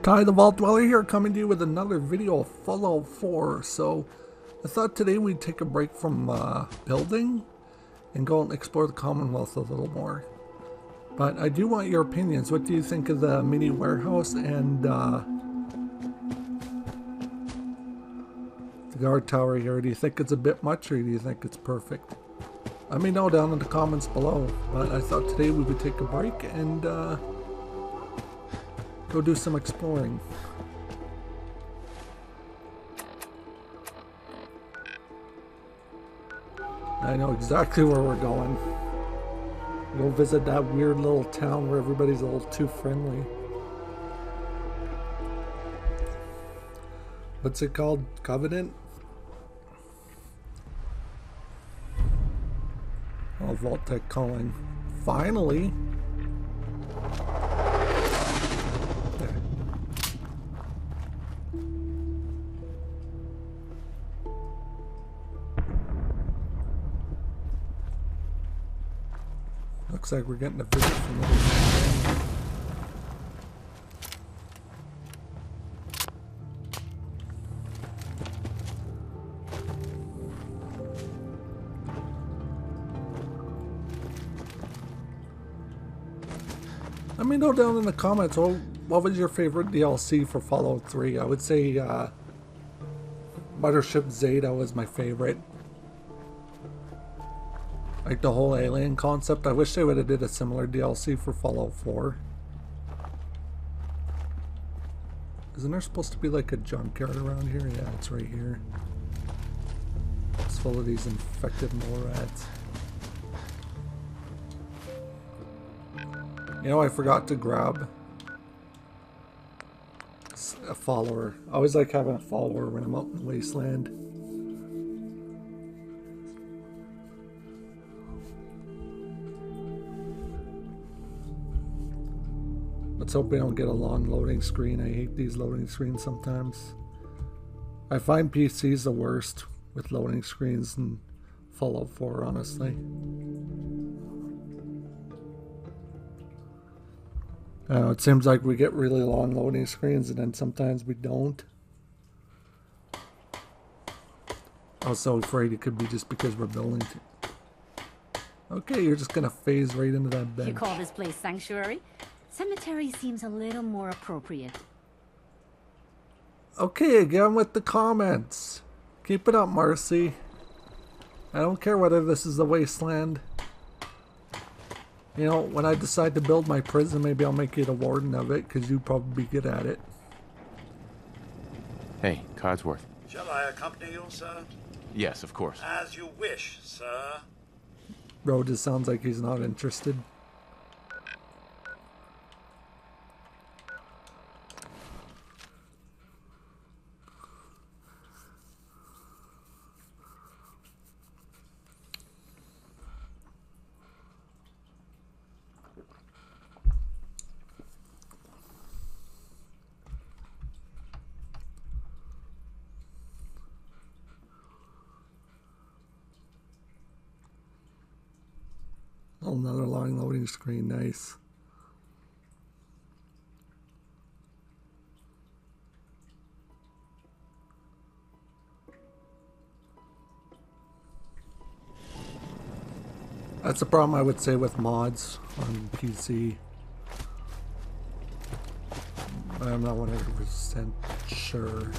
Ty the Vault Dweller here, coming to you with another video of Fallout 4. So, I thought today we'd take a break from building and go and explore the Commonwealth a little more. But I do want your opinions. What do you think of the mini warehouse and the guard tower here? Do you think it's a bit much, or do you think it's perfect? Let me know down in the comments below. But I thought today we would take a break and go do some exploring. I know exactly where we're going. Go visit that weird little town where everybody's a little too friendly. What's it called? Covenant? Oh, Vault-Tec calling. Finally! Looks like we're getting a visit from the Let me know down in the comments, what was your favorite DLC for Fallout 3? I would say Mothership Zeta was my favorite. Like the whole alien concept. I wish they would have did a similar DLC for Fallout 4. Isn't there supposed to be like a junkyard around here? Yeah, it's right here. It's full of these infected mole rats. You know, I forgot to grab a follower. I always like having a follower when I'm out in the wasteland. Let's hope we don't get a long loading screen. I hate these loading screens sometimes. I find PCs the worst with loading screens in Fallout 4, honestly. I know, it seems like we get really long loading screens and then sometimes we don't. I was so afraid it could be just because we're building. Okay, you're just gonna phase right into that bench. You call this place sanctuary? Cemetery seems a little more appropriate. Okay, again with the comments. Keep it up, Marcy. I don't care whether this is a wasteland. You know, when I decide to build my prison, maybe I'll make you the warden of it, because you'd probably be good at it. Hey, Codsworth. Shall I accompany you, sir? Yes, of course. As you wish, sir. Bro just sounds like he's not interested. Oh, another long loading screen, nice. That's the problem I would say with mods on PC. I'm not 100% sure.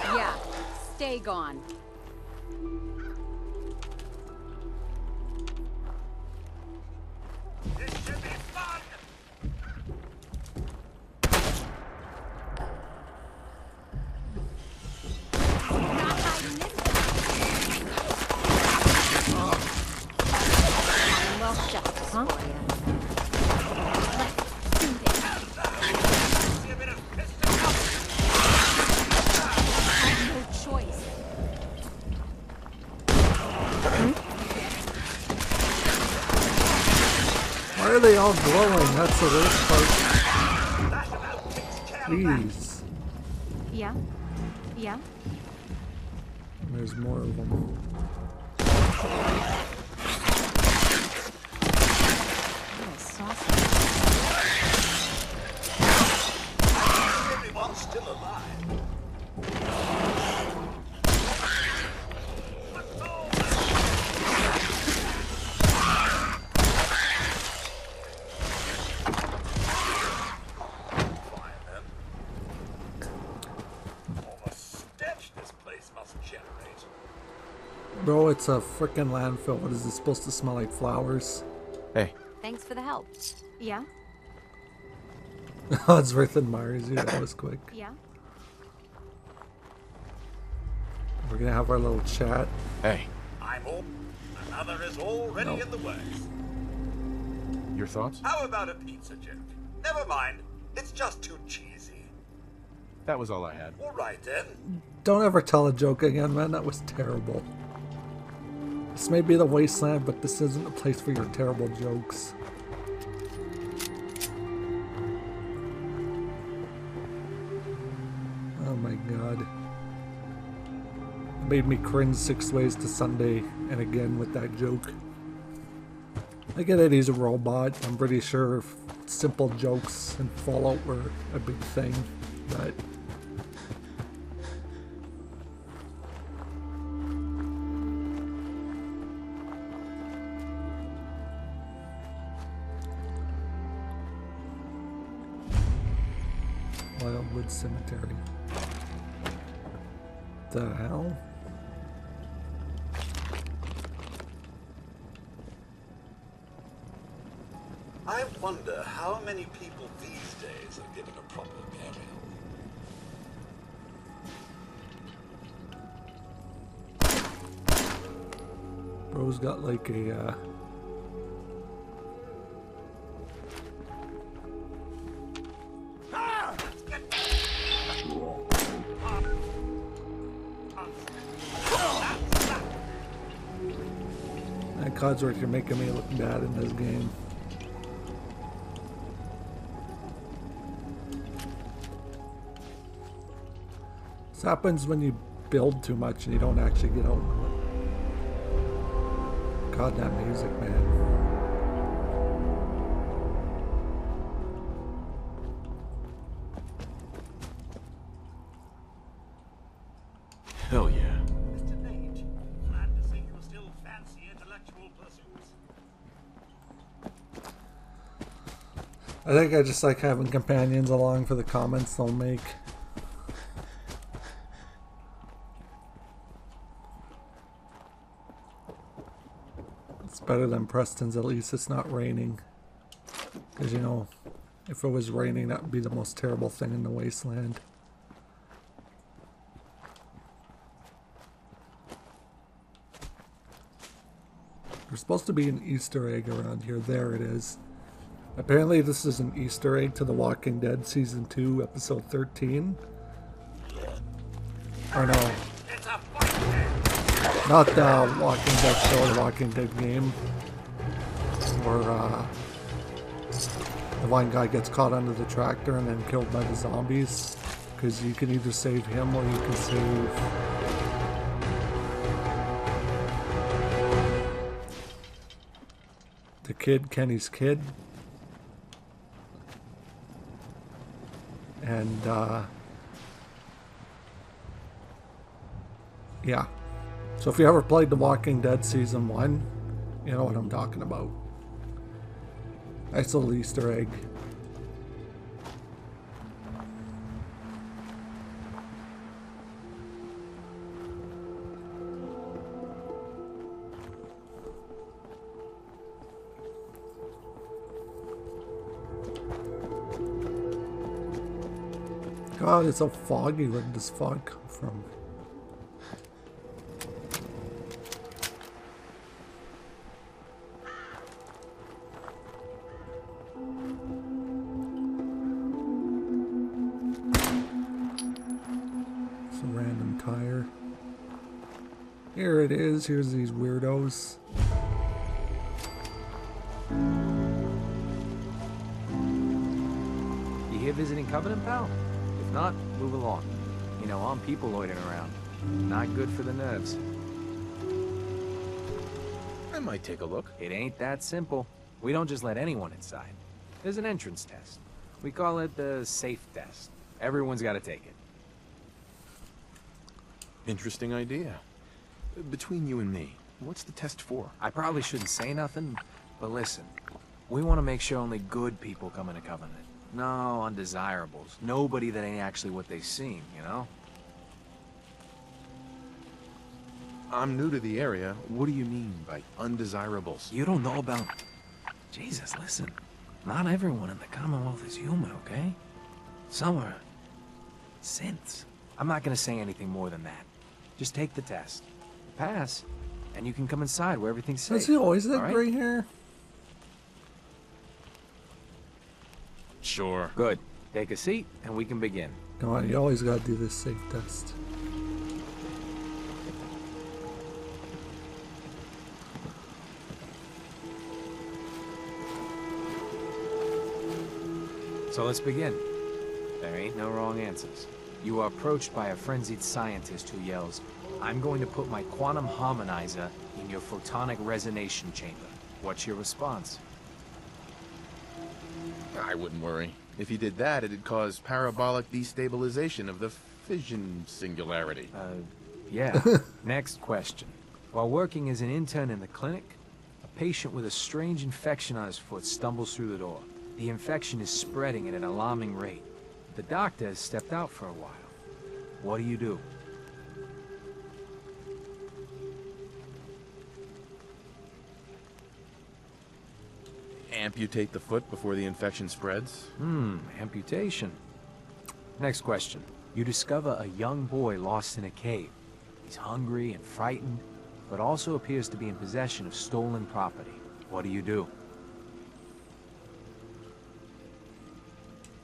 Yeah, stay gone. This should be fun! Not hiding this time. Well, justice for you. Let's do this. See a bit of pistol. No choice. Why are they all glowing? That's the worst part. Please. Yeah? Yeah? And there's more of them. Little saucy. Everyone's still alive. Bro, it's a frickin' landfill. What is this supposed to smell like? Flowers? Hey, Thanks for the help. Yeah? Oh, it's Rick and Myers. Yeah, that was quick. Yeah? We're gonna have our little chat. hey, I'm all. Another is already No. in the works. your thoughts? How about a pizza joke? Never mind. It's just too cheesy. That was all I had. All right then. Don't ever tell a joke again, man. That was terrible. This may be the wasteland, but this isn't a place for your terrible jokes. Oh my god. It made me cringe 6 Ways to Sunday, and again with that joke. I get it, he's a robot. I'm pretty sure simple jokes in Fallout were a big thing, but... Wildwood Cemetery. The hell? I wonder how many people these days are given a proper burial. Bro's got like a Codsworth, you're making me look bad in this game. This happens when you build too much and you don't actually get out. God, that music, man. Hell yeah. Mr. Nate, glad to see you still fancy intellectual pursuits. I think I just like having companions along for the comments they'll make. It's better than Preston's, at least it's not raining. Because, you know, if it was raining, that would be the most terrible thing in the wasteland. There's supposed to be an Easter egg around here. There it is. Apparently this is an Easter egg to The Walking Dead Season 2, Episode 13. Or no. It's a fight. Not the Walking Dead show, the Walking Dead game. Where the one guy gets caught under the tractor and then killed by the zombies. Because you can either save him or you can save... the kid, Kenny's kid. And, yeah. So if you ever played The Walking Dead Season 1, you know what I'm talking about. Nice little Easter egg. God, it's so foggy. Where did this fog come from? It's a random tire. Here it is. Here's these weirdos. You here visiting Covenant, pal? If not, move along. You know, I'm people loitering around. Not good for the nerves. I might take a look. It ain't that simple. We don't just let anyone inside. There's an entrance test. We call it the safe test. Everyone's got to take it. Interesting idea. Between you and me, what's the test for? I probably shouldn't say nothing, but listen. We want to make sure only good people come into Covenant. No undesirables. Nobody that ain't actually what they seem, you know? I'm new to the area. What do you mean by undesirables? You don't know about... Jesus, listen. Not everyone in the Commonwealth is human, okay? Some are... synths. I'm not gonna say anything more than that. Just take the test. Pass, and you can come inside where everything's safe. Has he always had all right? gray hair? Sure. Good. Take a seat, and we can begin. Come on, you always gotta do this safe test. So let's begin. There ain't no wrong answers. You are approached by a frenzied scientist who yells, "I'm going to put my quantum harmonizer in your photonic resonation chamber." What's your response? I wouldn't worry. If he did that, it'd cause parabolic destabilization of the fission singularity. Yeah. Next question. While working as an intern in the clinic, a patient with a strange infection on his foot stumbles through the door. The infection is spreading at an alarming rate. The doctor has stepped out for a while. What do you do? Amputate the foot before the infection spreads? Amputation. Next question. You discover a young boy lost in a cave. He's hungry and frightened, but also appears to be in possession of stolen property. What do you do?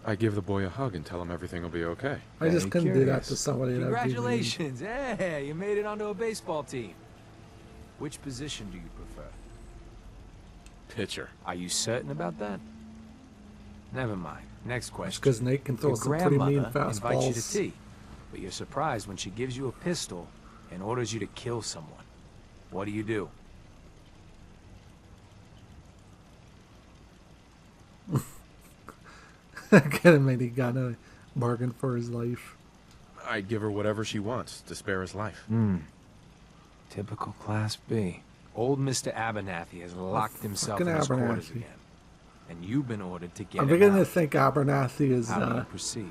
I give the boy a hug and tell him everything will be okay. I just Very couldn't do that curious. to somebody that Congratulations! Hey, you made it onto a baseball team. Which position do you prefer? Pitcher. Are you certain about that? Never mind. Next question. because Nate can throw Your some pretty mean grandmother invites you to fastballs. tea, but you're surprised when she gives you a pistol and orders you to kill someone. What do you do? Get him, and he got a bargain for his life. I'd give her whatever she wants to spare his life. Typical Class B. Old Mr. Abernathy has locked himself in fucking his quarters Abernathy. again. And you've been ordered to get I'm him beginning to out. think Abernathy is How do you proceed?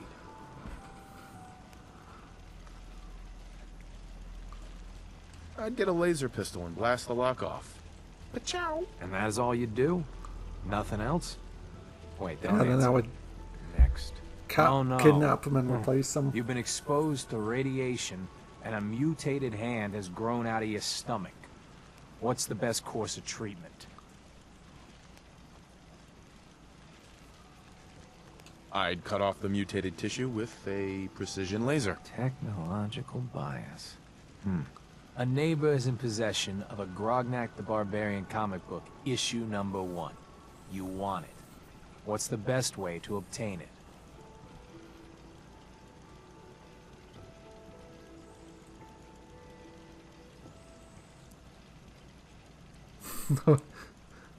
I'd get a laser pistol and blast the lock off. Pachow! And that is all you do? Nothing else? Wait, don't and then I answer. would Next. Oh, no. kidnap him and replace him. You've been exposed to radiation, and a mutated hand has grown out of your stomach. What's the best course of treatment? I'd cut off the mutated tissue with a precision laser. Technological bias. A neighbor is in possession of a Grognak the Barbarian comic book, issue number 1. You want it. What's the best way to obtain it?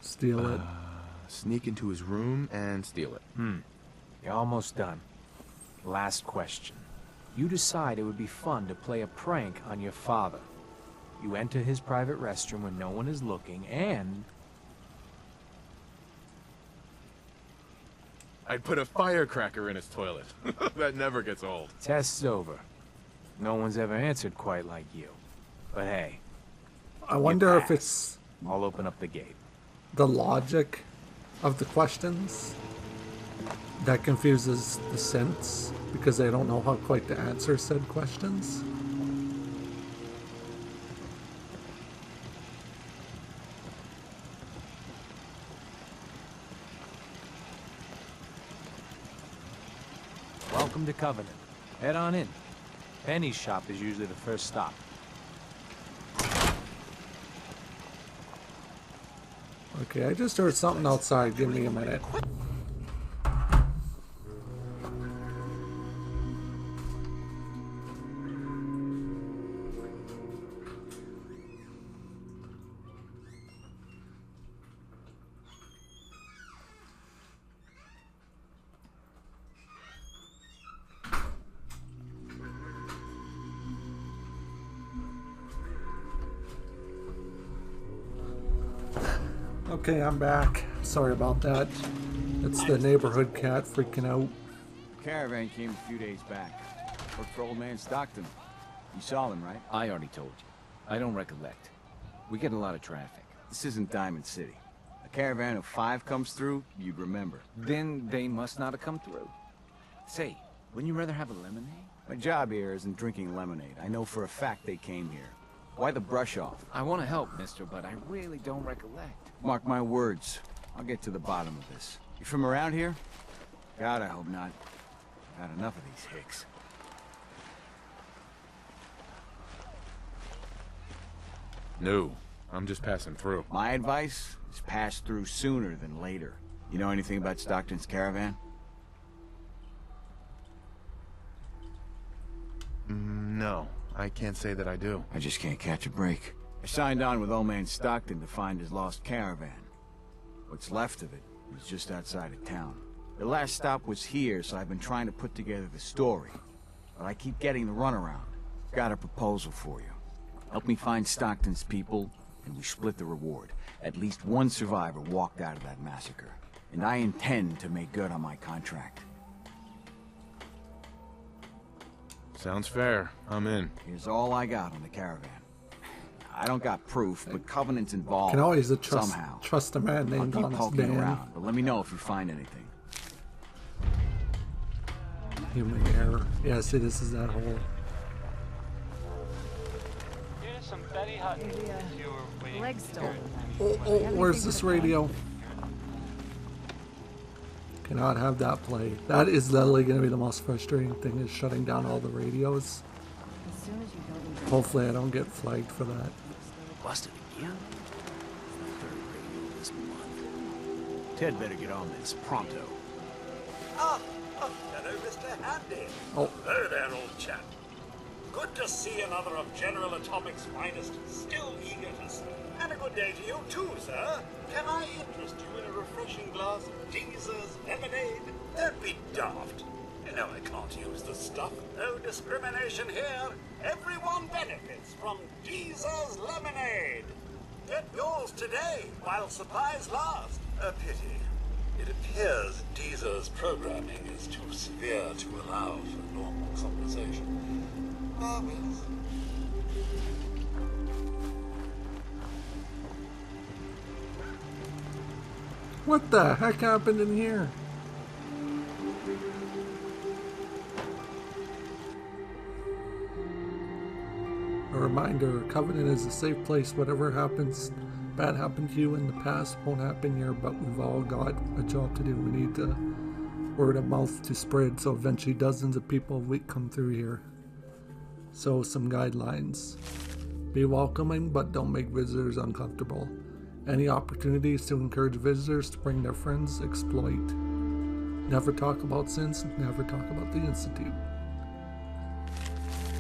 Steal it. Sneak into his room and steal it. You're almost done. Last question. You decide it would be fun to play a prank on your father. You enter his private restroom when no one is looking, and... I'd put a firecracker in his toilet. That never gets old. Test's over. No one's ever answered quite like you. But hey, I wonder if pass. it's I'll open up the gate. the logic of the questions that confuses the synths because they don't know how quite to answer said questions. Welcome to Covenant. Head on in. Penny's shop is usually the first stop. Okay, I just heard something outside. Give me a minute. Okay, I'm back. Sorry about that. It's the neighborhood cat freaking out. Caravan came a few days back. Worked for old man Stockton. You saw them, right? I already told you. I don't recollect. We get a lot of traffic. This isn't Diamond City. A caravan of 5 comes through, you'd remember. Then they must not have come through. Say, wouldn't you rather have a lemonade? My job here isn't drinking lemonade. I know for a fact they came here. Why the brush off? I want to help, mister, but I really don't recollect. Mark my words. I'll get to the bottom of this. You from around here? God, I hope not. I've had enough of these hicks. No, I'm just passing through. My advice is pass through sooner than later. You know anything about Stockton's caravan? No, I can't say that I do. I just can't catch a break. I signed on with old man Stockton to find his lost caravan. What's left of it was just outside of town. The last stop was here, so I've been trying to put together the story. But I keep getting the runaround. Got a proposal for you. Help me find Stockton's people, and we split the reward. At least one survivor walked out of that massacre. And I intend to make good on my contract. Sounds fair. I'm in. Here's all I got on the caravan. I don't got proof, but Covenant's involved Can always somehow. trust a man I'll named keep Honest poking Dan. around, but let me know if you find anything. Human error. Yeah, see, this is that whole. Here's some Betty Hutton. If you were waiting Leg's to stolen. Oh, where's this radio? Cannot have that play. That is literally going to be the most frustrating thing, is shutting down all the radios. As soon as you don't even Hopefully I don't get flagged for that. Busted again? It's the third radio this month. Ted better get on this pronto. Hello, Mr. Handy. Oh. Hello there, old chap. Good to see another of General Atomic's finest still eager to serve. And a good day to you too, sir. Can I interest you in a refreshing glass of Deezer's lemonade? Don't be daft. You know I can't use the stuff. No discrimination here. Everyone benefits from Deezer's lemonade. Get yours today while supplies last. A pity. It appears Deezer's programming is too severe to allow for normal conversation. Marvelous. What the heck happened in here? A reminder, Covenant is a safe place. Whatever happens, bad happened to you in the past won't happen here, but we've all got a job to do. We need to word of mouth to spread, so eventually dozens of people will come through here. So some guidelines. Be welcoming, but don't make visitors uncomfortable. Any opportunities to encourage visitors to bring their friends, exploit. Never talk about sins, never talk about the Institute.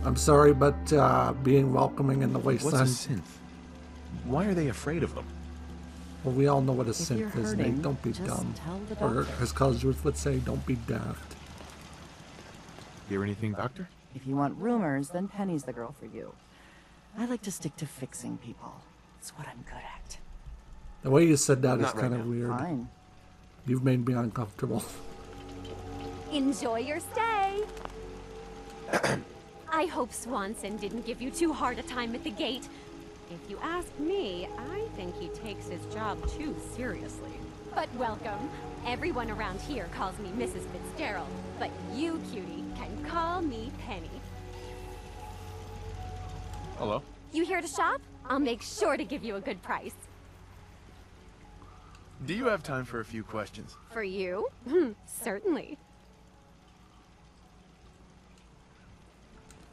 I'm sorry, but being welcoming in the wasteland. What's a synth? Why are they afraid of them? Well, we all know what a If you're synth is, hurting, Nate. Don't be just dumb. tell the Or, doctor. as Cosworth would say, don't be daft. Hear anything, Doctor? If you want rumors, then Penny's the girl for you. I like to stick to fixing people. It's what I'm good at. The way you said that is Not right kind now. of weird. Fine. You've made me uncomfortable. Enjoy your stay. I hope Swanson didn't give you too hard a time at the gate. If you ask me, I think he takes his job too seriously. But welcome. Everyone around here calls me Mrs. Fitzgerald, but you, cutie, can call me Penny. Hello? You here to shop? I'll make sure to give you a good price. Do you have time for a few questions? For you? Certainly.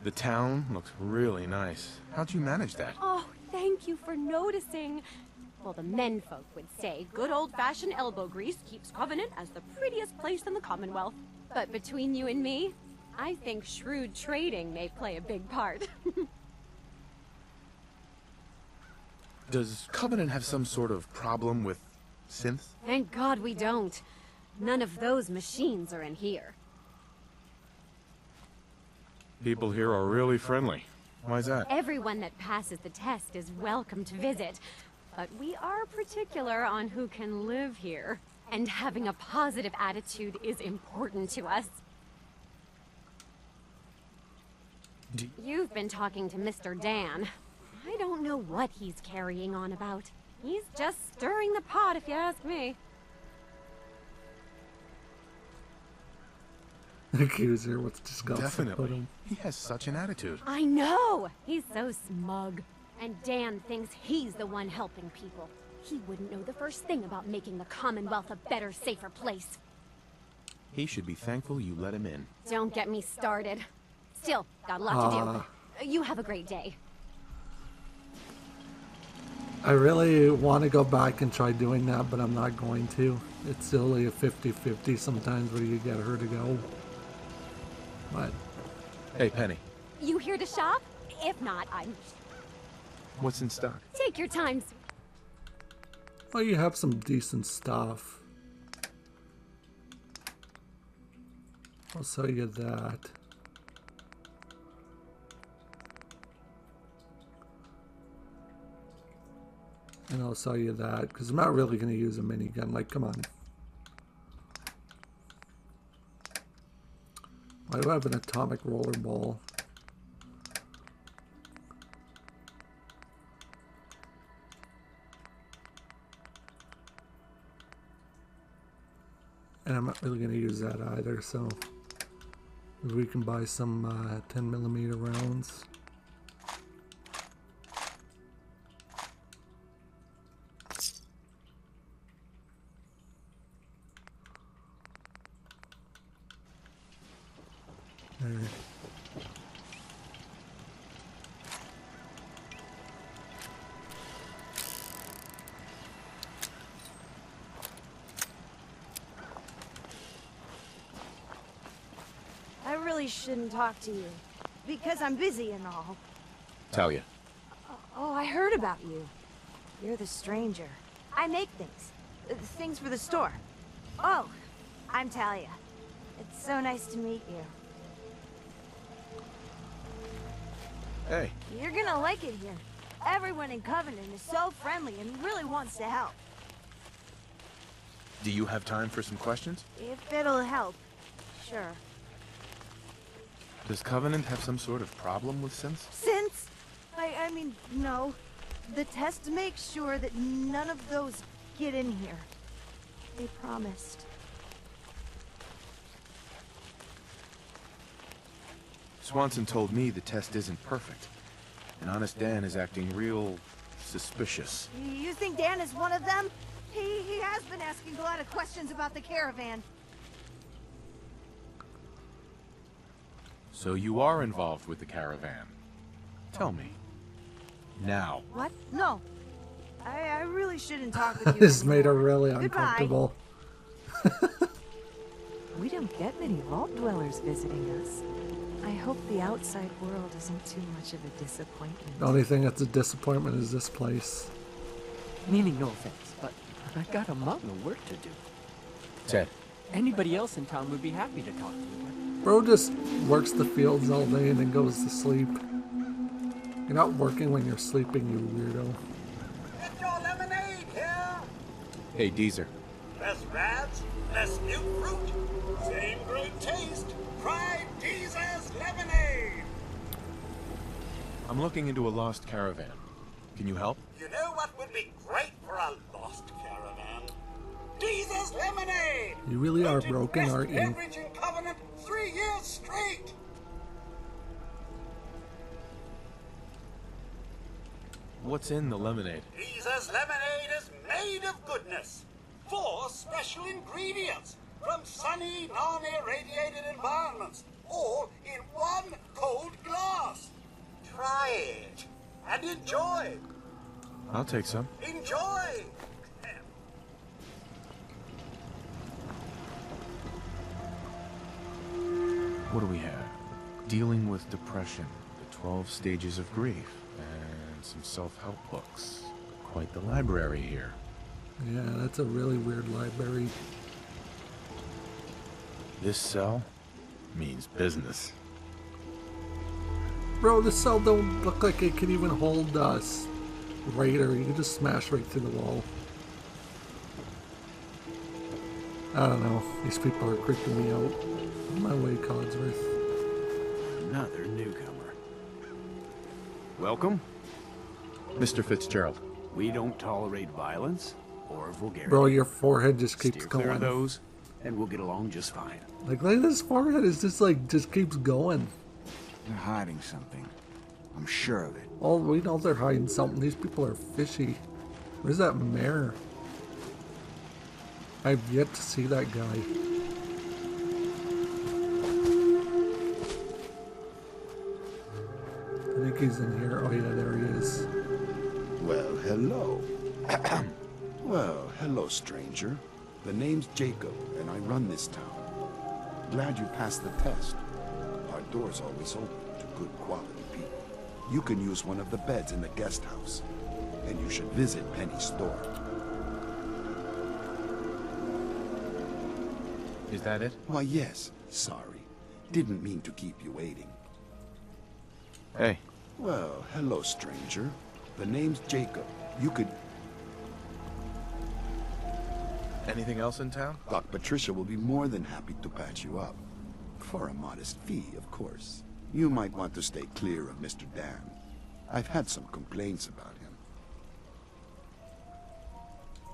The town looks really nice. How'd you manage that? Oh, thank you for noticing. Well, the menfolk would say good old-fashioned elbow grease keeps Covenant as the prettiest place in the Commonwealth. But between you and me, I think shrewd trading may play a big part. Does Covenant have some sort of problem with synths? Thank God we don't. None of those machines are in here. People here are really friendly. Why's that? Everyone that passes the test is welcome to visit. but we are particular on who can live here. And having a positive attitude is important to us. You've been talking to Mr. Dan. I don't know what he's carrying on about. He's just stirring the pot, if you ask me. Accuser, what's disgusting about Definitely. him? He has such an attitude. I know! He's so smug. And Dan thinks he's the one helping people. He wouldn't know the first thing about making the Commonwealth a better, safer place. He should be thankful you let him in. Don't get me started. Still, got a lot to do. You have a great day. I really want to go back and try doing that, but I'm not going to. It's only a 50-50 sometimes where you get her to go. But... Hey, Penny. You here to shop? If not, I'm... What's in stock? Take your time. Oh, you have some decent stuff. I'll sell you that. And I'll sell you that, because I'm not really going to use a minigun. Like, come on. Why do I have an atomic roller ball? And I'm not really going to use that either, so maybe we can buy some 10mm rounds. There. I really shouldn't talk to you, because I'm busy and all. Talia. Oh, I heard about you. You're the stranger. I make things. Things for the store. Oh, I'm Talia. It's so nice to meet you. Hey. You're gonna like it here. Everyone in Covenant is so friendly and really wants to help. Do you have time for some questions? If it'll help, sure. Does Covenant have some sort of problem with synths? Since? I mean, no. The test makes sure that none of those get in here. They promised. Swanson told me the test isn't perfect. And Honest Dan is acting real... suspicious. You think Dan is one of them? He has been asking a lot of questions about the caravan. So you are involved with the caravan. Tell me. Now. What? No. I really shouldn't talk with you. This made her really Goodbye. uncomfortable. We don't get many vault dwellers visiting us. I hope the outside world isn't too much of a disappointment. The only thing that's a disappointment is this place. Meaning no offense, but I got a mountain of work to do. Ted. Anybody else in town would be happy to talk to you. Bro just works the fields all day and then goes to sleep. You're not working when you're sleeping, you weirdo. Get your lemonade here! Hey, Deezer. Less rads, less new fruit, same great taste. Try Deezer's lemonade! I'm looking into a lost caravan. Can you help? You know what would be great for a lost caravan? Deezer's lemonade! You really are Voted broken, best aren't you? beverage in Covenant 3 years straight! What's in the lemonade? Deezer's lemonade is made of goodness. 4 special ingredients from sunny, non-irradiated environments, all in one cold glass. Try it and enjoy. I'll take some. Enjoy. What do we have? Dealing with depression, the 12 stages of grief, and some self-help books. Quite the library here. Yeah, that's a really weird library. This cell means business. Bro, this cell don't look like it can even hold us raider. You can just smash right through the wall. I don't know. These people are creeping me out. On my way, Codsworth. Another newcomer. Welcome. Mr. Fitzgerald. We don't tolerate violence or vulgarity. Bro, your forehead just keeps Steer clear going. of those, and we'll get along just fine. Like this forehead is just like, just keeps going. They're hiding something. I'm sure of it. Oh, we know they're hiding something. These people are fishy. Where's that mayor? I've yet to see that guy. I think he's in here. Oh yeah, there he is. Well, hello. Well, hello, stranger. The name's Jacob, and I run this town. Glad you passed the test. Our door's always open to good quality people. You can use one of the beds in the guest house, and you should visit Penny's store. Is that it? Why, yes. Sorry. Didn't mean to keep you waiting. Hey. Well, hello, stranger. The name's Jacob. You could... Anything else in town? Doc Patricia will be more than happy to patch you up. For a modest fee, of course. You might want to stay clear of Mr. Dan. I've had some complaints about him.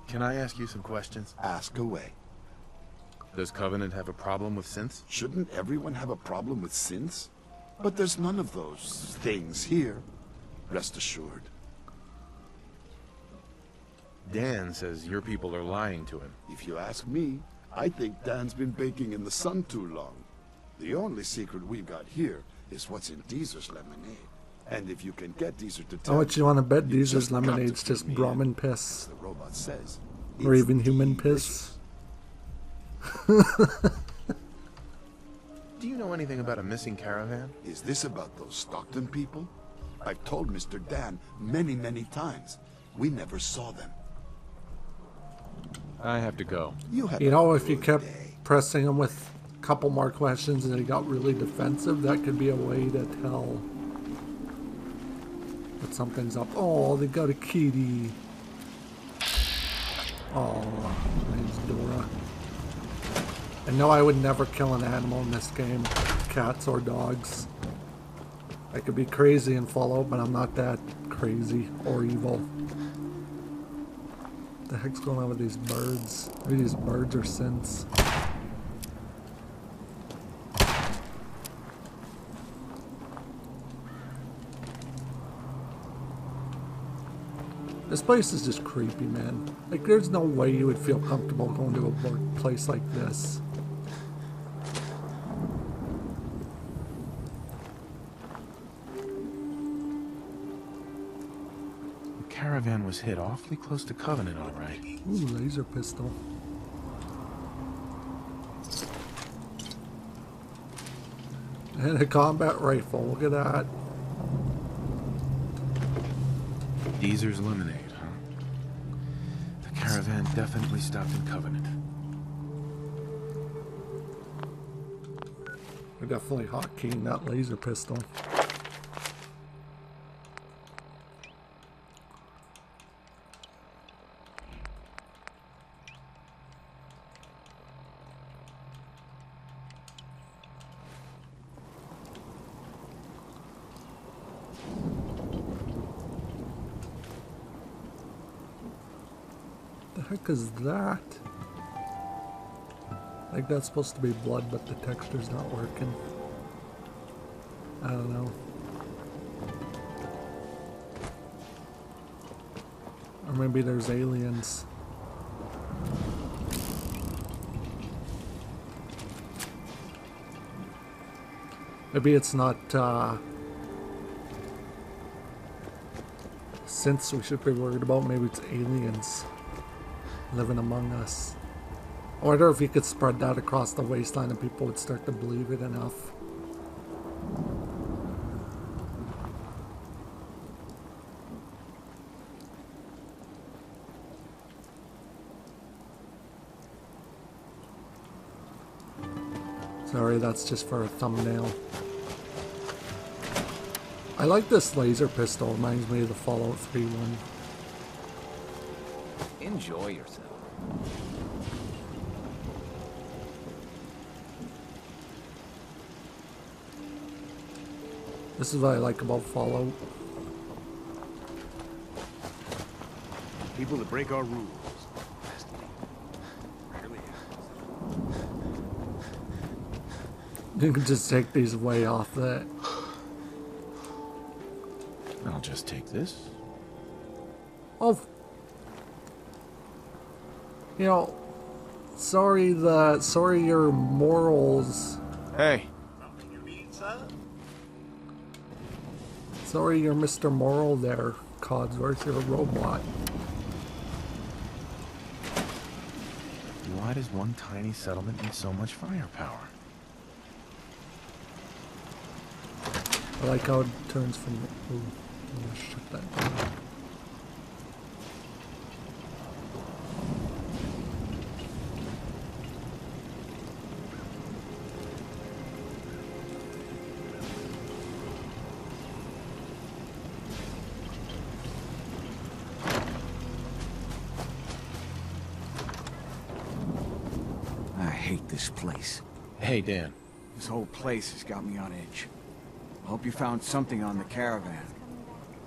Can I ask you some questions? Ask away. Does Covenant have a problem with synths? Shouldn't everyone have a problem with synths? But there's none of those things here. Rest assured. Dan says your people are lying to him. If you ask me, I think Dan's been baking in the sun too long. The only secret we've got here is what's in Deezer's lemonade. And if you can get Deezer to tell How much you want to bet you Deezer's just got to lemonade's fill just me Brahmin in. piss? The robot says. Or It's even human delicious. piss? Do you know anything about a missing caravan? Is this about those Stockton people? I've told Mr. Dan many, many times. We never saw them. I have to go. You have You a know, if you good kept day. pressing him with a couple more questions and he got really defensive, that could be a way to tell that something's up. Oh, they got a kitty. Oh, name's Dora. I know I would never kill an animal in this game, cats or dogs. I could be crazy and Fallout, but I'm not that crazy or evil. What the heck's going on with these birds? Maybe these birds are synths. This place is just creepy, man. Like, there's no way you would feel comfortable going to a workplace like this. The caravan was hit awfully close to Covenant, all right. Ooh, laser pistol. And a combat rifle, look at that. Deezer's lemonade, huh? The caravan definitely stopped in Covenant. We're definitely hotkeying that laser pistol. The heck is that? Like that's supposed to be blood, but the texture's not working. I don't know. Or maybe there's aliens. Maybe it's not, since we should be worried about, maybe it's aliens living among us. I wonder if you could spread that across the wasteland and people would start to believe it enough. Sorry, that's just for a thumbnail. I like this laser pistol, reminds me of the Fallout 3 one. Enjoy yourself. This is what I like about Fallout. People that break our rules. You can just take these way off that. I'll just take this. Oh. You know, sorry your morals. Hey. Something you mean, sir? Sorry you're Mr. Moral there, Codsworth, you're a robot. Why does one tiny settlement need so much firepower? I like how it turns from... Ooh, I'm gonna shut that down. I hate this place. Hey, Dan. This whole place has got me on edge. I hope you found something on the caravan.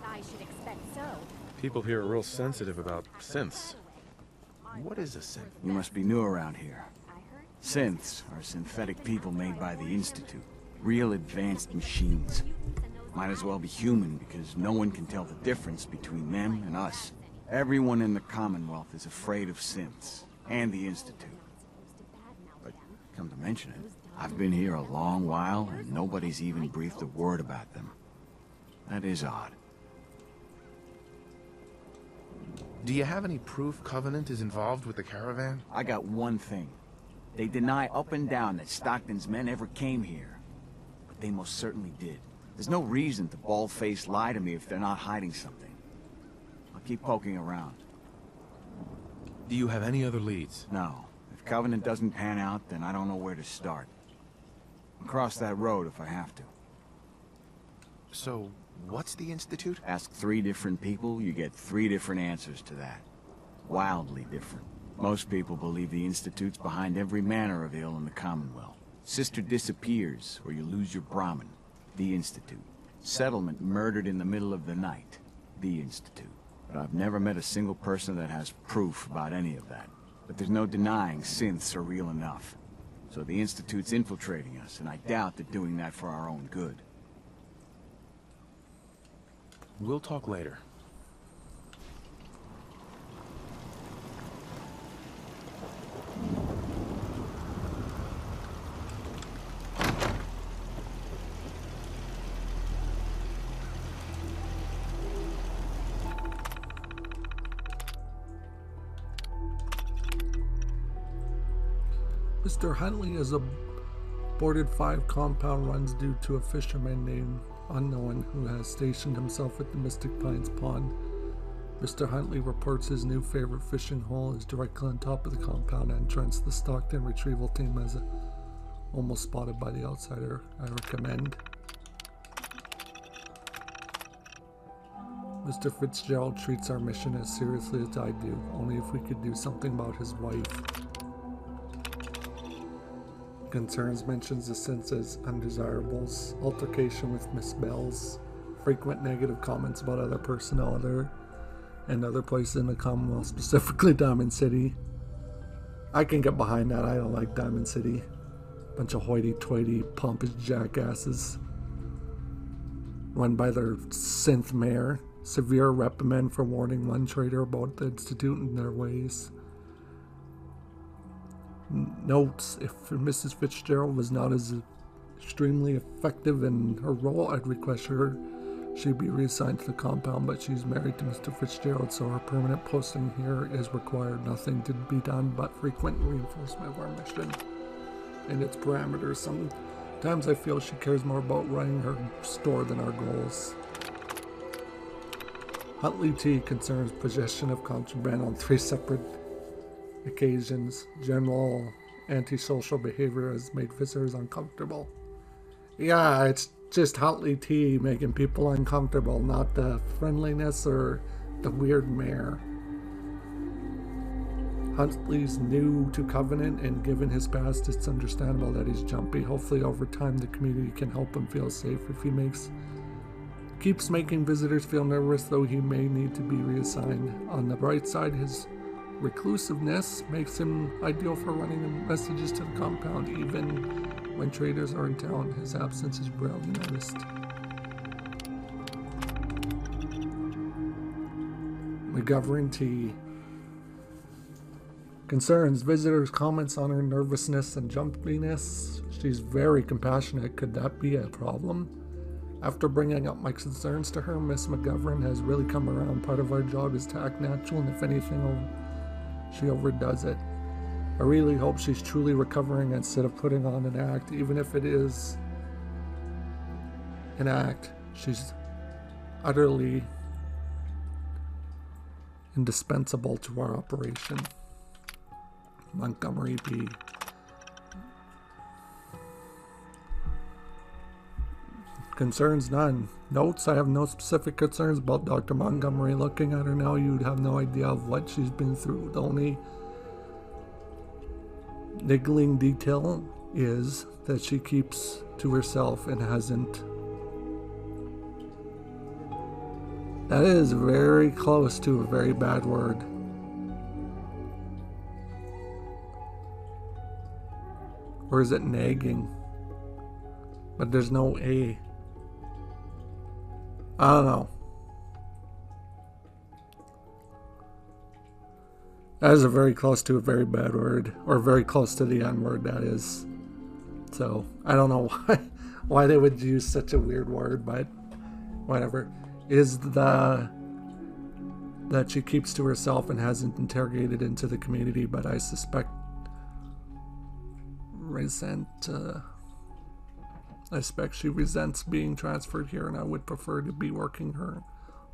I should expect so. People here are real sensitive about synths. What is a synth? You must be new around here. Synths are synthetic people made by the Institute. Real advanced machines. Might as well be human because no one can tell the difference between them and us. Everyone in the Commonwealth is afraid of synths and the Institute. But come to mention it, I've been here a long while and nobody's even breathed a word about them. That is odd. Do you have any proof Covenant is involved with the caravan? I got one thing. They deny up and down that Stockton's men ever came here. But they most certainly did. There's no reason to bald-faced lie to me if they're not hiding something. I'll keep poking around. Do you have any other leads? No. If Covenant doesn't pan out, then I don't know where to start. I'll cross that road if I have to. So, what's the Institute? Ask 3 different people, you get 3 different answers to that. Wildly different. Most people believe the Institute's behind every manner of ill in the Commonwealth. Sister disappears, or you lose your Brahmin. The Institute. Settlement murdered in the middle of the night. The Institute. But I've never met a single person that has proof about any of that. But there's no denying synths are real enough. So the Institute's infiltrating us, and I doubt they're doing that for our own good. We'll talk later. Mr. Huntley has aborted 5 compound runs due to a fisherman named Unknown who has stationed himself at the Mystic Pines Pond. Mr. Huntley reports his new favorite fishing hole is directly on top of the compound entrance. The Stockton retrieval team has almost spotted by the outsider. I recommend. Mr. Fitzgerald treats our mission as seriously as I do, only if we could do something about his wife. Concerns mentions the synths as undesirables, altercation with Miss Bells, frequent negative comments about other personnel there, and other places in the Commonwealth, specifically Diamond City. I can get behind that. I don't like Diamond City. Bunch of hoity-toity, pompous jackasses. Run by their synth mayor. Severe reprimand for warning one trader about the Institute and their ways. Notes, if Mrs. Fitzgerald was not as extremely effective in her role, I'd request she'd be reassigned to the compound, but she's married to Mr. Fitzgerald, so her permanent posting here is required. Nothing to be done but frequent reinforcement of our mission and its parameters. Sometimes I feel she cares more about running her store than our goals. Huntley T concerns possession of contraband on 3 separate occasions. General antisocial behavior has made visitors uncomfortable. Yeah, it's just Huntley T making people uncomfortable, not the friendliness or the weird mayor. Huntley's new to Covenant, and given his past, it's understandable that he's jumpy. Hopefully over time the community can help him feel safe. If he keeps making visitors feel nervous, though, he may need to be reassigned. On the bright side, his reclusiveness makes him ideal for running messages to the compound. Even when traders are in town, his absence is rarely noticed. McGovern T. Concerns visitors' comments on her nervousness and jumpiness. She's very compassionate. Could that be a problem? After bringing up my concerns to her, Miss McGovern has really come around. Part of our job is to act natural, and if anything, she overdoes it. I really hope she's truly recovering instead of putting on an act. Even if it is an act, she's utterly indispensable to our operation. Montgomery B. Concerns none. Notes: I have no specific concerns about Dr. Montgomery. Looking at her now, you'd have no idea of what she's been through. The only niggling detail is that she keeps to herself and hasn't. That is very close to a very bad word. Or is it nagging? But there's no A. I don't know. That is a very close to a very bad word. Or very close to the N word, that is. So, I don't know why they would use such a weird word, but whatever. Is that she keeps to herself and hasn't interrogated into the community, but I suspect she resents being transferred here, and I would prefer to be working her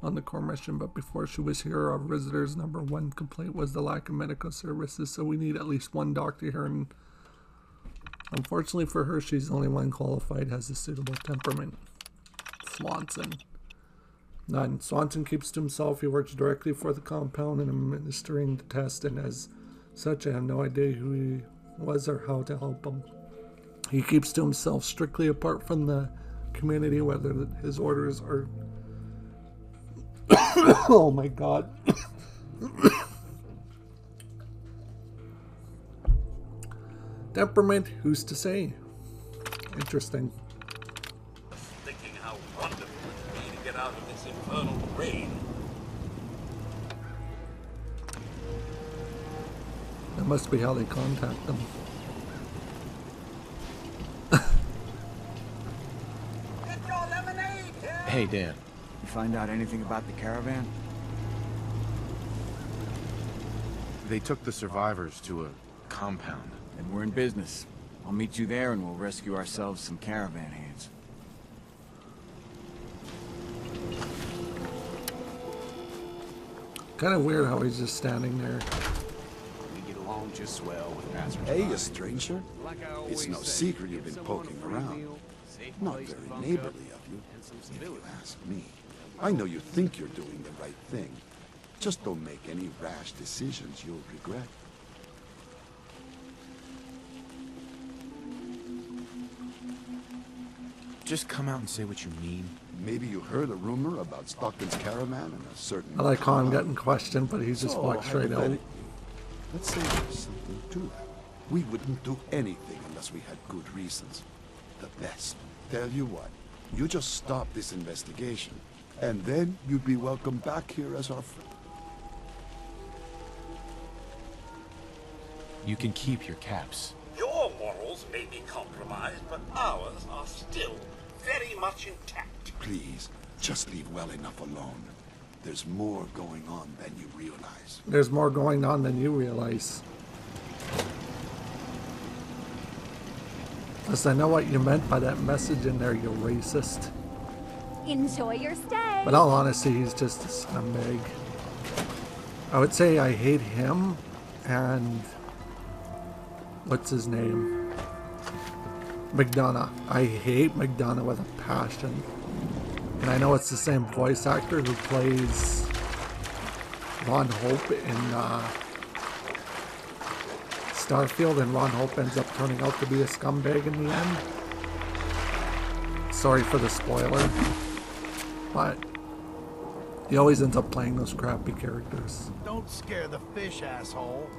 on the core mission. But before she was here, our visitors' number one complaint was the lack of medical services, so we need at least one doctor here, and unfortunately for her, she's the only one qualified, has a suitable temperament. Swanson. None. Swanson keeps to himself. He works directly for the compound and administering the test, and as such, I have no idea who he was or how to help him. He keeps to himself, strictly apart from the community, whether his orders are... Oh my god. Temperament, who's to say? Interesting. Thinking how wonderful it would be to get out of this infernal rain. That must be how they contact them. Hey, Dan. You find out anything about the caravan? They took the survivors to a compound. And we're in business. I'll meet you there and we'll rescue ourselves some caravan hands. Kind of weird how he's just standing there. We get along just swell with passers. Hey, a stranger. It's no secret you've been poking around. Not very neighborly of you, if you ask me. I know you think you're doing the right thing. Just don't make any rash decisions you'll regret. Just come out and say what you mean. Maybe you heard a rumor about Stockton's caravan and a certain... I like how I'm getting questioned, but he just walked straight out. Let's say there's something to that. We wouldn't do anything unless we had good reasons. The best. Tell you what, you just stop this investigation, and then you'd be welcome back here as our friend. You can keep your caps. Your morals may be compromised, but ours are still very much intact. Please, just leave well enough alone. There's more going on than you realize. There's more going on than you realize. Yes, I know what you meant by that message in there, you racist. Enjoy your stay. But all honesty, he's just a scumbag. I would say I hate him and... what's his name? McDonough. I hate McDonough with a passion. And I know it's the same voice actor who plays Ron Hope in Starfield and Ron Hope ends up turning out to be a scumbag in the end. Sorry for the spoiler, but he always ends up playing those crappy characters. Don't scare the fish, asshole.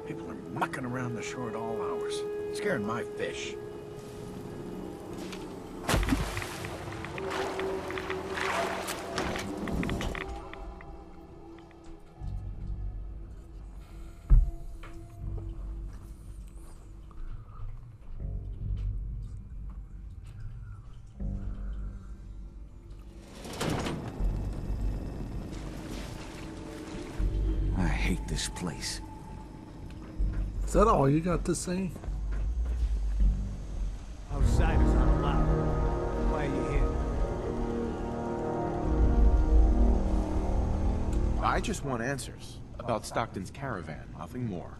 People are mucking around the shore at all hours, scaring my fish. I hate this place. Is that all you got to say? Outsiders aren't allowed. Why are you here? I just want answers about Stockton's caravan, nothing more.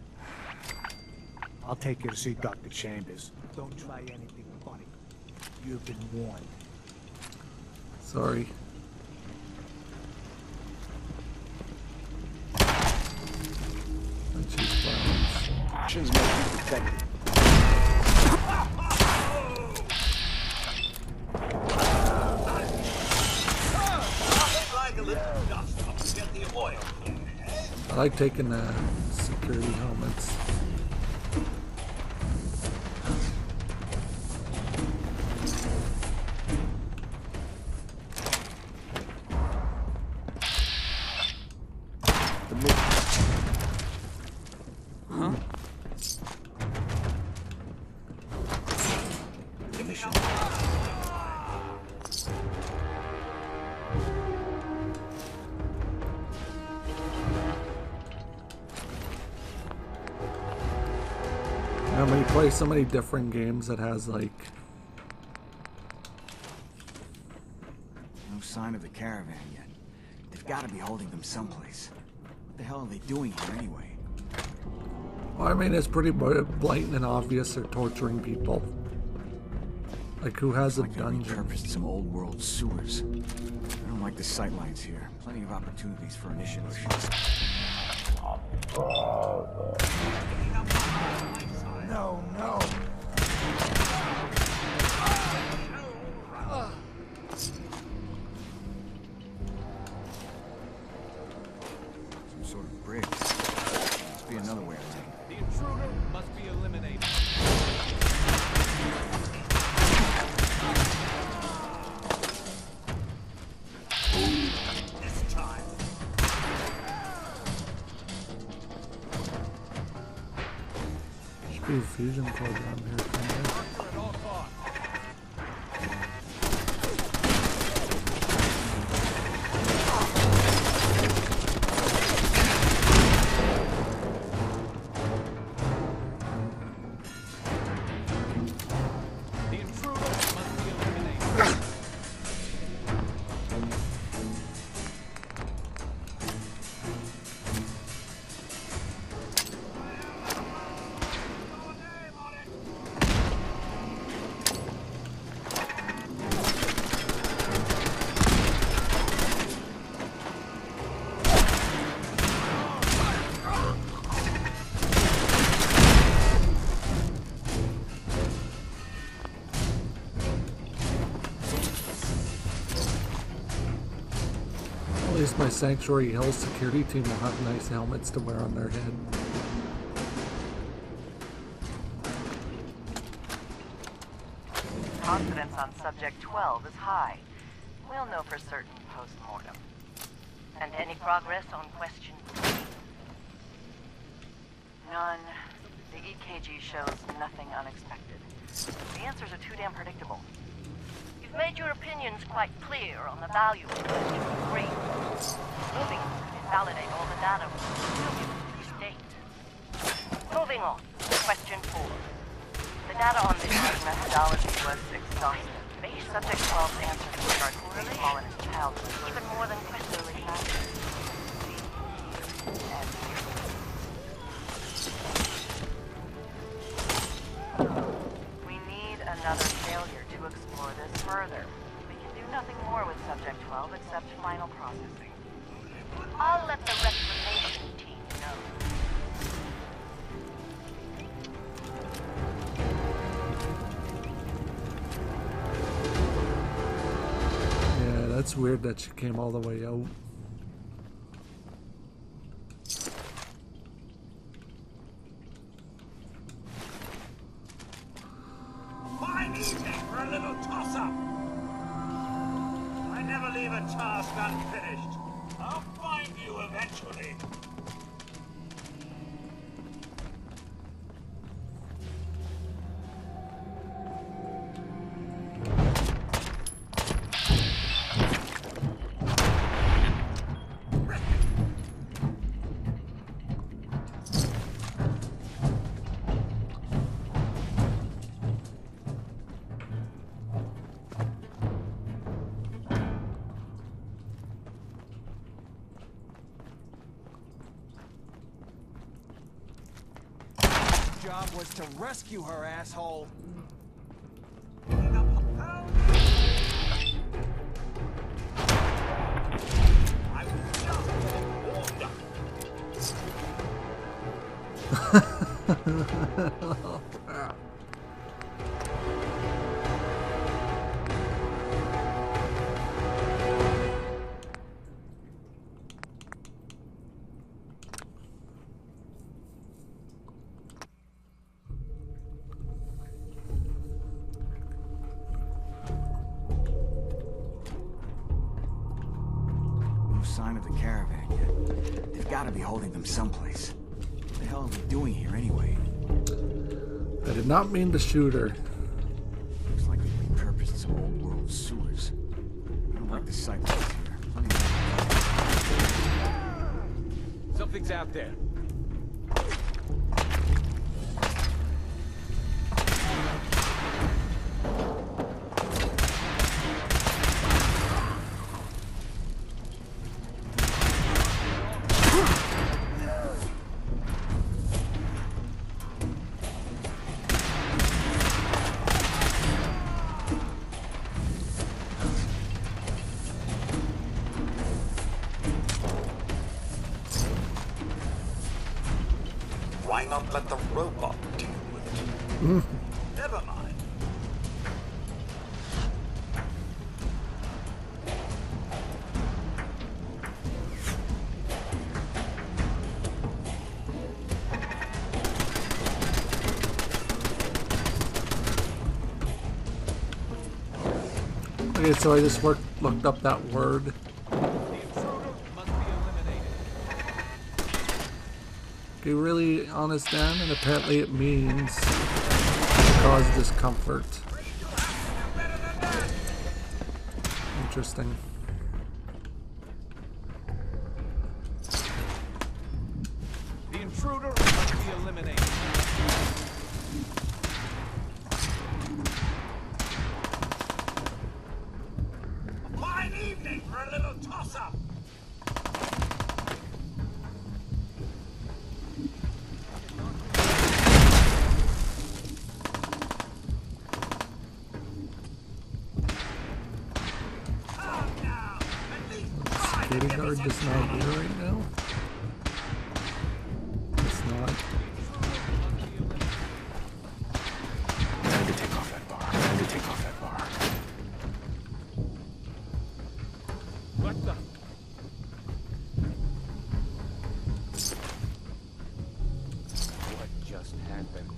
I'll take you to see Dr. Chambers. Don't try anything funny. You've been warned. Sorry. Actions must be protected. Like a little dust up to get the oil in, eh? I like taking the security helmets. Huh? When you play so many different games, it has like... No sign of the caravan yet. They've got to be holding them someplace. What the hell are they doing here anyway? Well, I mean, it's pretty blatant and obvious they're torturing people. Like, who has a dungeon? Repurposed some old world sewers. I don't like the sightlines here. Plenty of opportunities for initiatives. No, no. Some sort of bridge. Must be another way around. The intruder must be eliminated. This time. Should be a fusion cord around here somewhere. The intruder must be eliminated. At least my Sanctuary Hills security team will have nice helmets to wear on their head. Confidence on Subject 12 is high. We'll know for certain post-mortem. And any progress on Question 3? None. The EKG shows nothing unexpected. The answers are too damn predictable. You've made your opinions quite clear on the value of Question 3. Moving on to validate all the data will give you state. Moving on. Question 4. The data on this methodology was exhaustive. Subject 12's answers were particularly small in his childhood, even more than questionably factors. We need another failure to explore this further. We can do nothing more with Subject 12 except final processing. I'll let the reclamation team know. It's weird that she came all the way out. Fine evening for a little toss-up. I never leave a task unfinished. I'll find you eventually. Job was to rescue her, asshole. Sign of the caravan yet. They've got to be holding them someplace. What the hell are we doing here anyway? I did not mean to shoot her. Looks like they repurposed some old world sewers. I don't like the sight of this here. Something's out there. Why not let the robot deal with it? Never mind. Okay, so I just looked up that word. Okay, really honest Dan, and apparently it means cause discomfort. Interesting. The intruder must be eliminated. A fine evening for a little toss-up. Security guard just not here right now. It's not. I need to take off that bar. I need to take off that bar. What the? What just happened?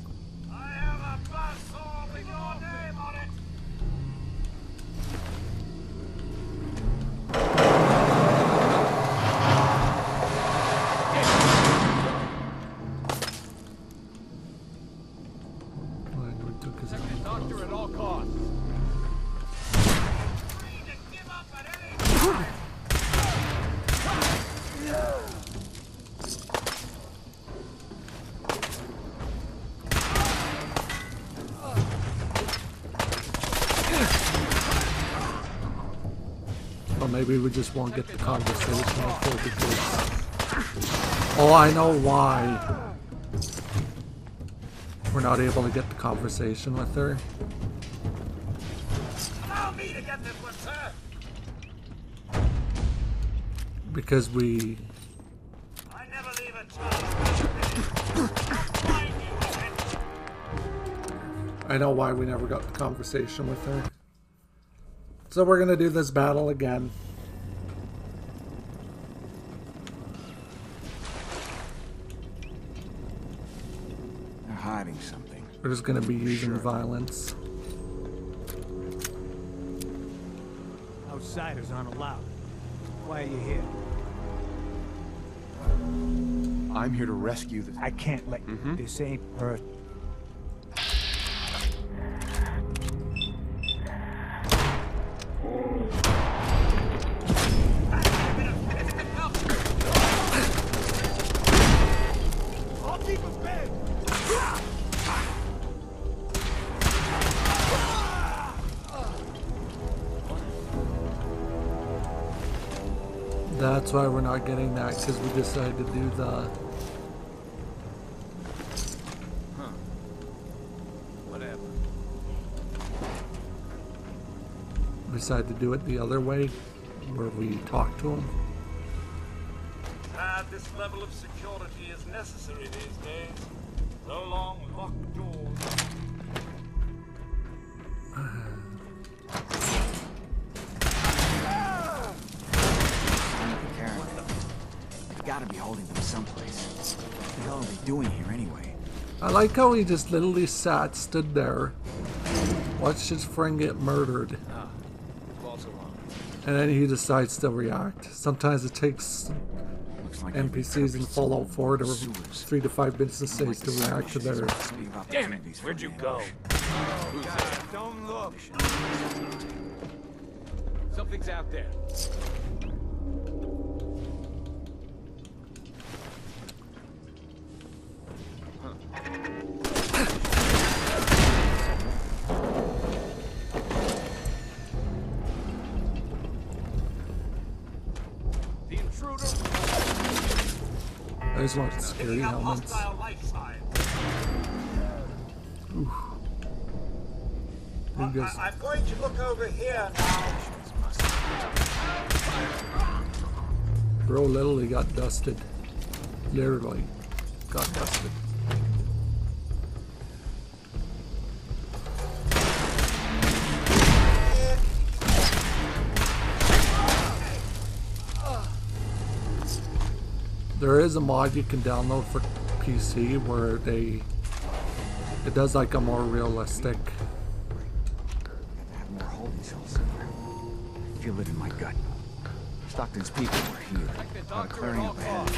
I have a buzzsaw with your name on it. Doctor at all costs. Well, maybe we just won't get the conversation with her because... Oh, I know why. We're not able to get the conversation with her. Allow me to get this one, sir. Because we... I never leave a task. I know why we never got the conversation with her. It's So we're gonna do this battle again. They're hiding something. We're just gonna be using violence. Outsiders aren't allowed. Why are you here? I'm here to rescue the... I can't let you. This ain't her. That's why we're not getting that, because we decided to do the... Whatever. We decided to do it the other way, where we talk to him. This level of security is necessary these days. So long, locked doors. Gotta be holding them someplace. What the hell are they doing here anyway? I like how he just literally stood there, watched his friend get murdered, and then he decides to react. Sometimes it takes like NPCs in Fallout 4 to 3 to 5 business days to react to their... Damn it! Where'd you go? Who's there? Don't look. Something's out there. The intruder. I just want security helmets. Oof. I'm going to look over here now. Bro literally got dusted. Literally got dusted. There is a mod you can download for PC where it does like a more realistic. Have more holding cells somewhere. Feel it in my gut. Stockton's people were here. Got a clearing up ahead.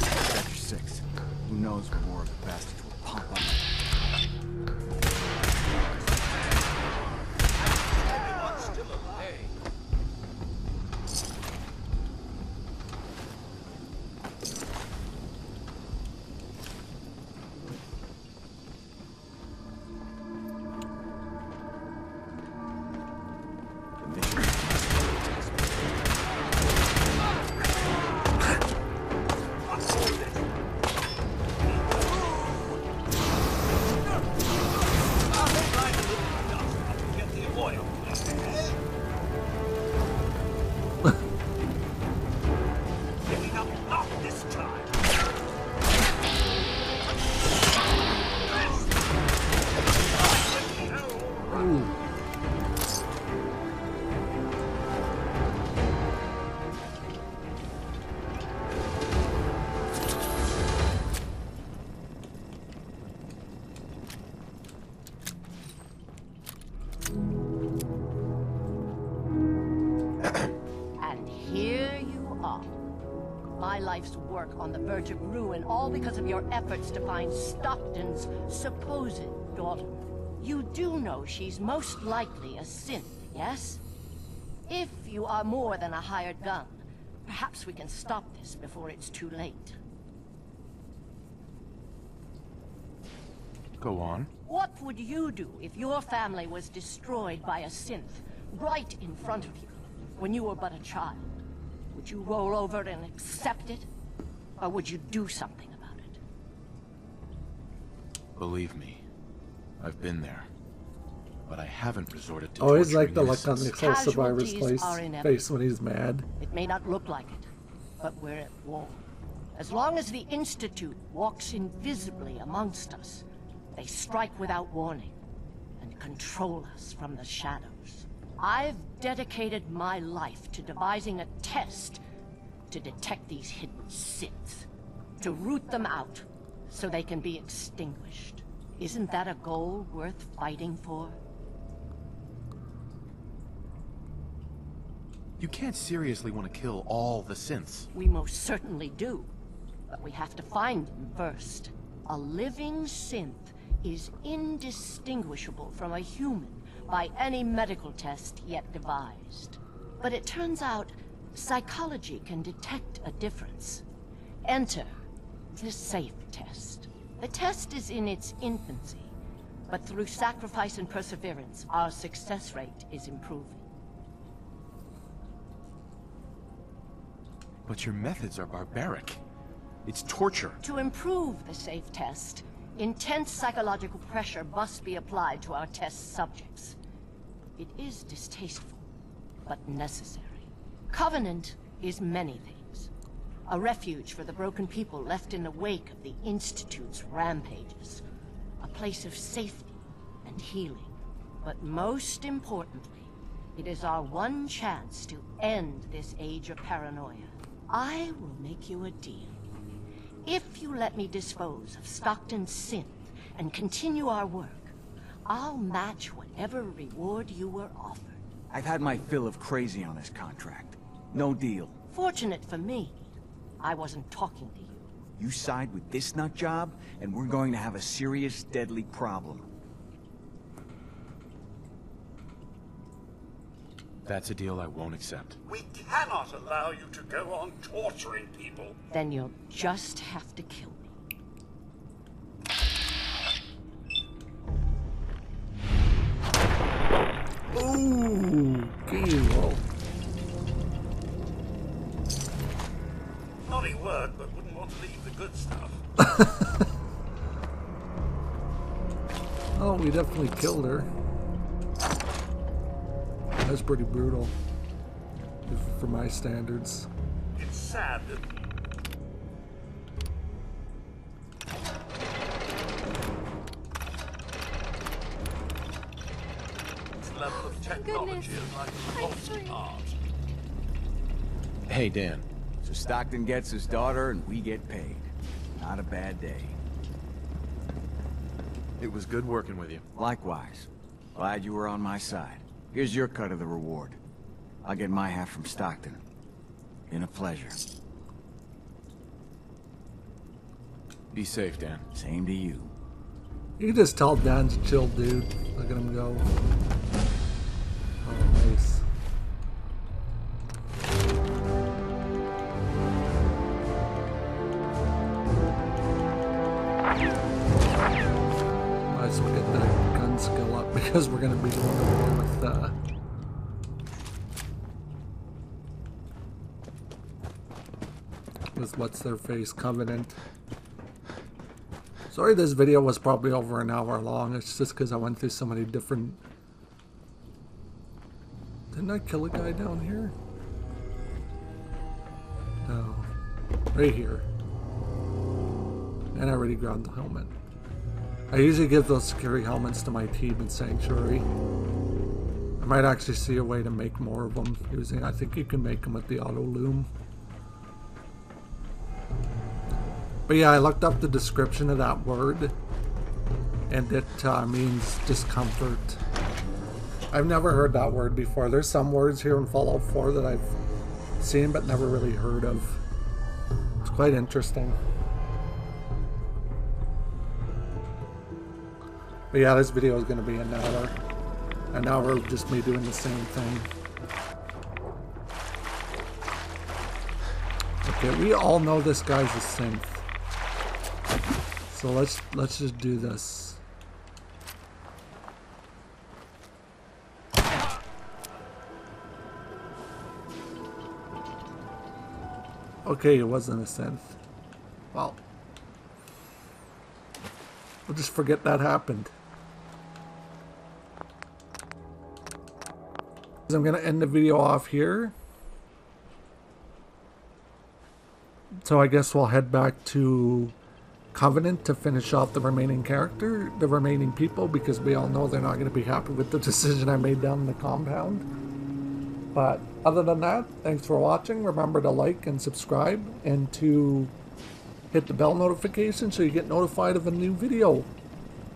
Sector 6. Who knows what more of the bastards will pop up. Everyone's still alive. On the verge of ruin, all because of your efforts to find Stockton's supposed daughter. You do know she's most likely a synth, yes? If you are more than a hired gun, perhaps we can stop this before it's too late. Go on. What would you do if your family was destroyed by a synth right in front of you when you were but a child? Would you roll over and accept it? Or would you do something about it? Believe me, I've been there. But I haven't resorted to always like the torturing look on the Soul Survivor's Casualties face when he's mad. It may not look like it, but we're at war. As long as the Institute walks invisibly amongst us, they strike without warning and control us from the shadows. I've dedicated my life to devising a test to detect these hidden synths, to root them out so they can be extinguished. Isn't that a goal worth fighting for? You can't seriously want to kill all the synths. We most certainly do, but we have to find them first. A living synth is indistinguishable from a human by any medical test yet devised. But it turns out psychology can detect a difference. Enter the SAFE test. The test is in its infancy, but through sacrifice and perseverance, our success rate is improving. But your methods are barbaric. It's torture. To improve the SAFE test, intense psychological pressure must be applied to our test subjects. It is distasteful, but necessary. Covenant is many things. A refuge for the broken people left in the wake of the Institute's rampages. A place of safety and healing. But most importantly, it is our one chance to end this age of paranoia. I will make you a deal. If you let me dispose of Stockton's synth and continue our work, I'll match whatever reward you were offered. I've had my fill of crazy on this contract. No deal. Fortunate for me, I wasn't talking to you. You side with this nut job, and we're going to have a serious, deadly problem. That's a deal I won't accept. We cannot allow you to go on torturing people. Then you'll just have to kill me. Ooh, Gale. Naughty word, but wouldn't want to leave the good stuff. Oh, we definitely killed her. That's pretty brutal for my standards. It's sad that this level of technology is like a lost art. Hey, Dan. So Stockton gets his daughter, and we get paid. Not a bad day. It was good working with you. Likewise. Glad you were on my side. Here's your cut of the reward. I'll get my half from Stockton. Been a pleasure. Be safe, Dan. Same to you. You can just tell Dan's a chill dude. Look at him go. Oh, nice. Might as well get that gun skill up because we're gonna be going over with what's their face, Covenant. Sorry this video was probably over an hour long. It's just because I went through so many different... Didn't I kill a guy down here? No. Right here. And I already grabbed the helmet. I usually give those security helmets to my team in Sanctuary. I might actually see a way to make more of them using... I think you can make them with the auto loom. But yeah, I looked up the description of that word, and it means discomfort. I've never heard that word before. There's some words here in Fallout 4 that I've seen but never really heard of. It's quite interesting. But yeah, this video is going to be an hour. An hour of just me doing the same thing. Okay, we all know this guy's a synth. So let's just do this. Okay, it wasn't a synth. Well, we'll just forget that happened. I'm gonna end the video off here. So I guess we'll head back to Covenant to finish off the remaining people, because we all know they're not going to be happy with the decision I made down in the compound. But other than that, thanks for watching. Remember to like and subscribe, and to hit the bell notification so you get notified of a new video.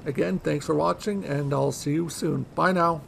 Again, thanks for watching, and I'll see you soon. Bye now.